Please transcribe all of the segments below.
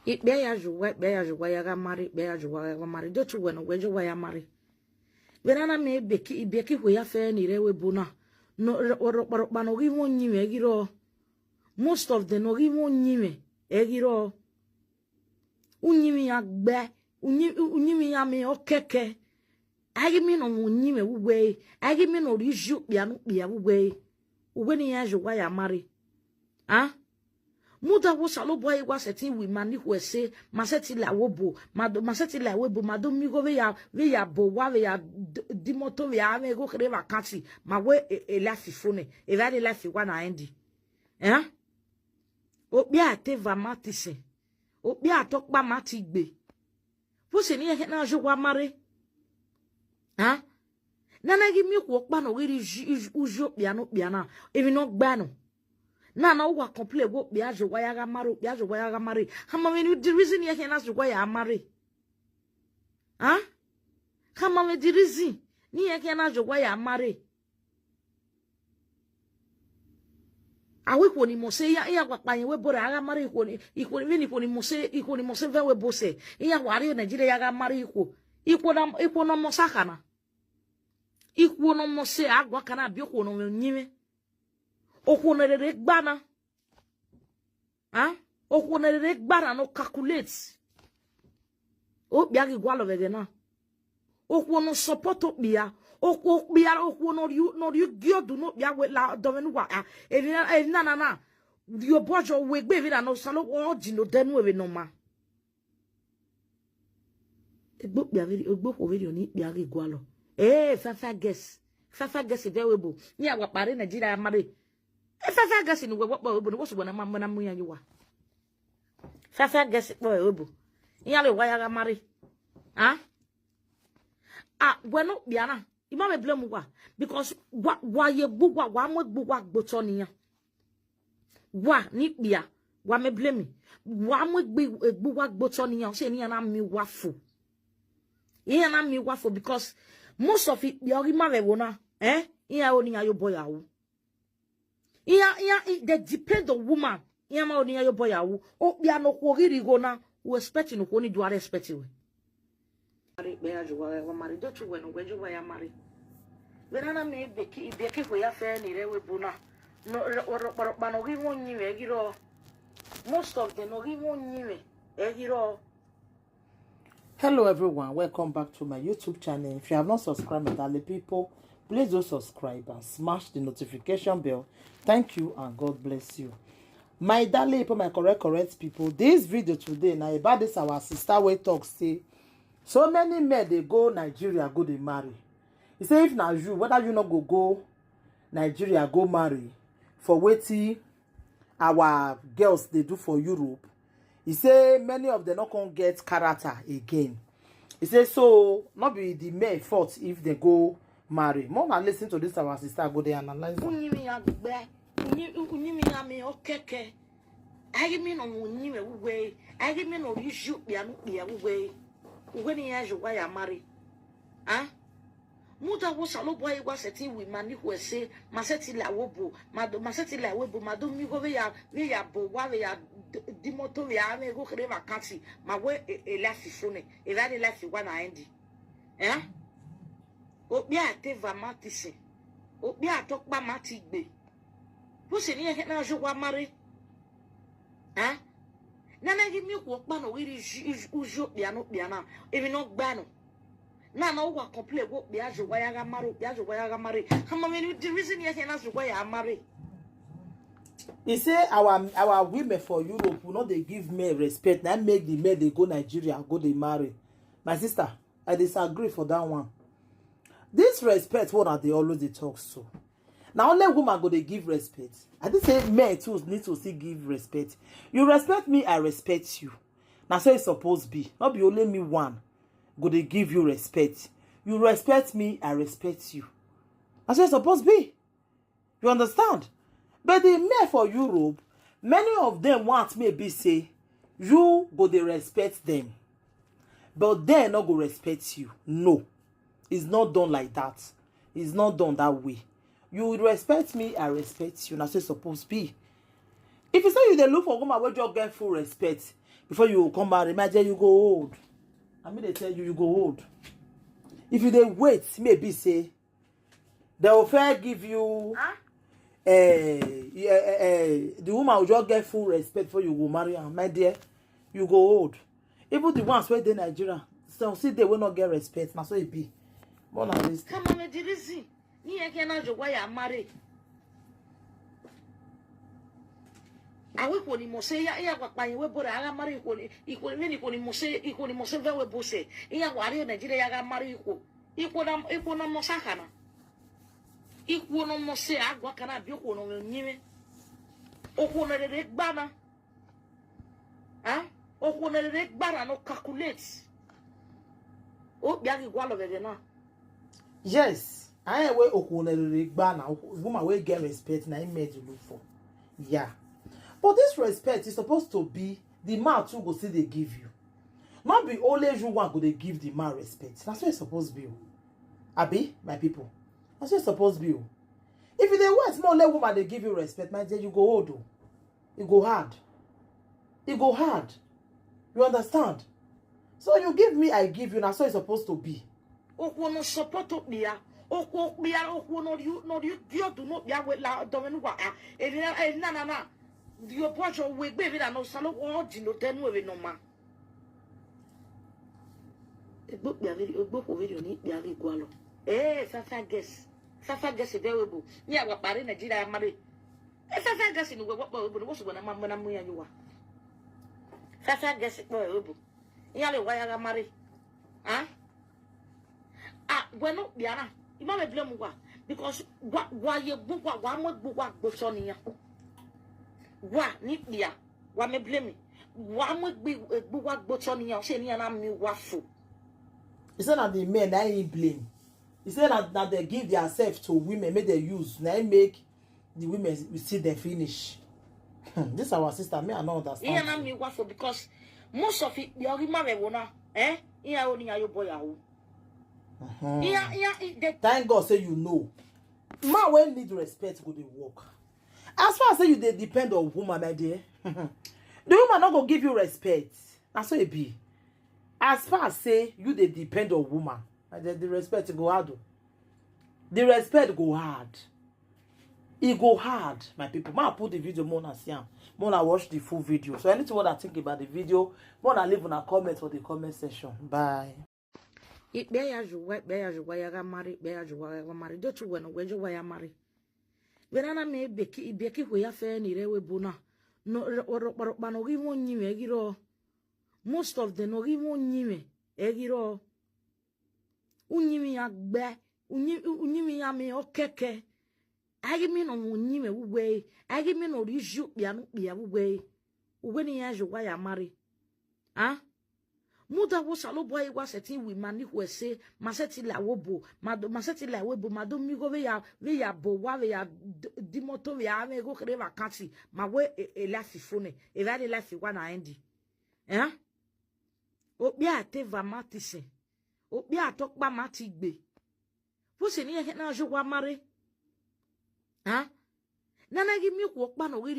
It be ya juwa ya ga marry, be ya juwa ya ga marry. Don't you when we juwa ya marry. Venana me beki we ya fe ni rewe buna. No no gi won nyime giro. Most of the no gi won nyime egiro. Unyimi ya gbe, unyimi ya me okeke. Agi mi no nyime uwe, agi mi no riju bia no bia uwe. Uwe ni ya juwa ya marry. Ah? Muda wo salo boy wa setting we mani who say maseti la wobo maseti la webo mado mi go we ya bo wa we ya dimoto we ya me go kre vacancy ma we e la fifone e va de la fi wa na endi eh o bi ate va matise o bi atok pa mati gbe wo se ni e na jo wa mare ah nana gi mi ko pa no we ujo bia na even no gba no na uwa complain go biajo wa ya ga mari hama me the reason ye na so go ya mari ah hama me the reason ni ye na so go ya mari awe ko ni mo se ya gwa pa yen we bora ga mari ko ni mo se ve we bo se ya wa re Nigeria ya ga mari iko no mo sakana iko no mo se agwa kana bi ko no nyime okunere gbana ah okunere gbana no calculate o bia gi gwalo vege na okunu support bia okuno you giodu no bia we la domenu wa na you bojo we gbe vi na no salo o di no denu we no ma egbo bia vi egbo ko vi ni bia gi gwalo fafa guess ve we bo ni agwa pare Nigeria mare fafa gasi ni webo no woso bona mamma na munya yiwa fafa gasi bo ebo iya le wa ya ga mari bueno biana ima me blame wa because wa ye gbugwa wa mo gbugwa gboto niyan wa ni bia wa me blame wa mo gbugwa gboto niyan se niyan na mi wa fo iya na mi wa fo because most of it yori ma we wona iya oni ayo boy awu they depend on woman. Iya ma oni ayo boy awu. O bia no ko riri go na. We expect no ko ni do are expect we. Mari be ya juwa wa mari do tu we no we juwa ya mari. We na me beki ko ya fe ni rewe buna. No ba no gi won nyiwe giro. Most of them no gi won nyiwe giro. Hello everyone, welcome back to my YouTube channel. If you have not subscribed, my darling people, please do subscribe and smash the notification bell. Thank you and God bless you. My darling people, my correct people, this video today now about this our sister we talk say so many men they go Nigeria go they marry. He say if now you whether you not go Nigeria go marry for waiting our girls they do for Europe. He say many of them not gonna get character again. He say so not be the men fault if they go marry. More than listen to this our sister go there analyze. Unyimi ya me okeke. Agi mi no unyime uwe. Agi mi no riju bia uwe. Uwe ni ya juwa ya mari. Ah? Muda wo salo boy wa setting we mani who say maseti la wobo mado mi go we ya bo wa we ya dimoto we ya me go kre vacancy ma we e la fifone e va de la fi wa na endi o bi ate va matise o bi atok pa mati gbe wo se ni e na jo wa mare nana gi mi ko pa no we ujo bia na even no gba no na uwa complain go biajo wa ya ga mari hama me the reason ye na so go ya mari. He say our women for Europe will not they give men respect. Now make the men they go Nigeria go they marry. My sister, I disagree for that one. This respect what are they always they talk so. Now only woman go they give respect. I did say men too need to still give respect. You respect me, I respect you. Now so it's supposed to be. Not be only me one go they give you respect. You respect me, I respect you. That's what it's supposed to be. You understand? But the men for Europe, many of them want maybe say, you go they respect them. But they not go respect you. No. It's not done like that. It's not done that way. You respect me, I respect you. That's what it's supposed to be. If you say you they look for woman where you get full respect, before you come marry, my dear, you go old. I mean, they tell you, you go old. If you dey wait, maybe say they will fair give you the woman will just get full respect before you go marry her. My dear, you go old. Even the ones where they Nigeria, so see they will not get respect. Now so it be. More than this. Come on, the reason. Ni ekena jo why I marry. Awe ko ni mose ya kwa kwanyi we bora aga marry ko ni mose ve we bose. Iya wari Nigeria ya ga marry ko. Iko na mosa kana. Iko no mose agwa kana bi ko no nyime. Oko na de gbana. Ah? Oko na de gbana no calculate. O bia ki gwalo bebe na. Yes, I ain't way okunere gbana woman wey get respect na him made you look for. Yeah. But this respect is supposed to be the man too go see they give you. Not be only you one go they give the man respect. That's what it's supposed to be. Abi, my people. That's what it's supposed to be. If you dey wait more let woman they give you respect, my dear, you go old. You go hard. You go hard. You understand? So you give me, I give you. That's what it's supposed to be. Okwo no support bia okwo no you do not bia we la do me wa na you watch your we baby na no salo o di no tenu we no ma egbo ko video ni bia ri gwalo fafa guess be we bu ni agwa pare Nigeria ya mare fafa guess ni we gbo we wo so na ma na mu ya yuwa fafa guess bo we bu ya le wa ya ga mare ah bueno biana ima me blame wa because wa ye gbugwa wa mo gbugwa gboso niyan wa ni bia wa me blame wa mo gbugwa gboso niyan se niyan na mi wa fo. He said that the men that he blame. He said that they give themselves to women, make they use, now make the women see them finish. This our sister, me I don't understand. Yeah, na mi wa fo because most of it the orima we wona iya oni ayo boy awo. Thank God say you know. Man when need respect go dey work. As far as say you dey depend on woman, my dear. The woman not go give you respect. That's what it be. As far as say you dey depend on woman, my dear, the respect go hard. The respect go hard. It go hard, my people. Man put the video more than see am. More than watch the full video. So anything what I think about the video, more than leave on a comment for the comment section. Bye. Be ya juwa ya ga mari be ya juwa ya mari do tu weno we juwa ya mari we na me beki ho ya fe ni rewe bona no oro no gi won nyiwe giro most of the no gi won nyiwe e giro unyiwi ya gbe unyiwi ya me okeke agi mi no nyiwe wuwe agi mi no riju bia no bia wuwe ni ya juwa ya mari ah muda wo salo boy wa setting we mani who say maseti la wobo mado mi go we ya bo wa we ya dimoto we ya me go kre vacancy ma we e la fifone e va de la fi wa na endi o bi ate va matise o bi atokpa mati gbe wo se ni e na jo wa mare nana gi mi ko pa no we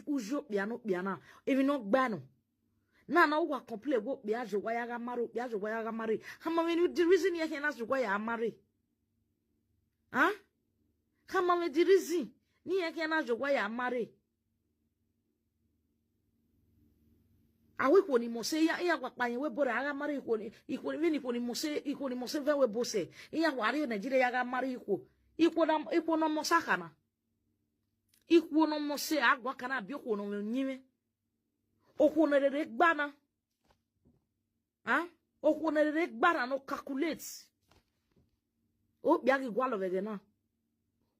ujo bia na even no gba no na wa complain go bia je wa ya ga mari hama me the reason ye na je wa ya mari hama me the reason ni ye na je wa ya mari awe ko ni mose ya kwa panye we bora aga mari ko ni mose ve we bose ya wari Nigeria ya ga mari iko na mosa kana iko no mose agwa kana bi ko no nyime okunere gbana okunere gbana no calculate o bia ki gwalo vege na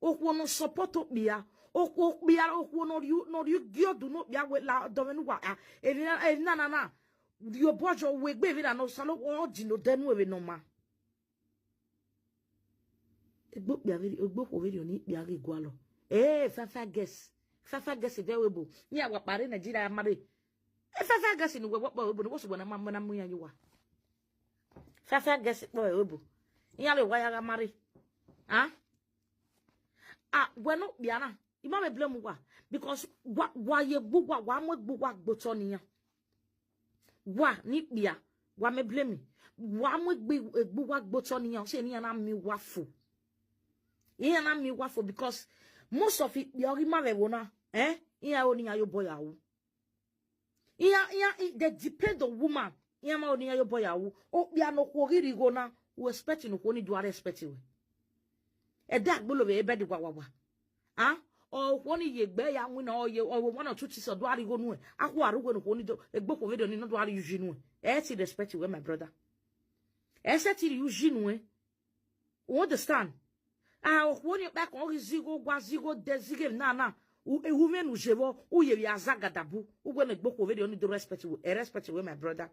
okwo no support bia okwo no you giodu no bia we la do me no wa na you bojo we gbe vi na no salo o di no denu we no ma egbo bia vi egbo ko video ni bia ki gwalo fafa guess be we bo ni agwa pare Nigeria ya mare fafa gasi ni we wo so na mamma na mu ya yuwa fafa gasi bo we bu ya le wa ya ga mari bueno biana ima me blame wa because wa ye gbugwa wa mo gbugwa gboto niyan wa ni bia wa me blame wa mo gbe wa gboto ni yan se ni yan na mi wa fo yan na mi wa fo because most of it your mare wona yan oni yan yo boy awu yan they depend on woman yan ma oni yan yo boy awu o bia no ko riri go na we expect no ko ni do are expect we e da gbolo be be di wa o woni ye gbe ya nwi na o ye o one or two tis do are go nu akwo arugo no ko ni do egbo ko video ni no do are use nu ti respect we my brother set you use nu you understand woni back on zigo gwa zigo dezige na ewu menu jebo u ye ya zagadabu u go na egbo ko video ni do respect we my brother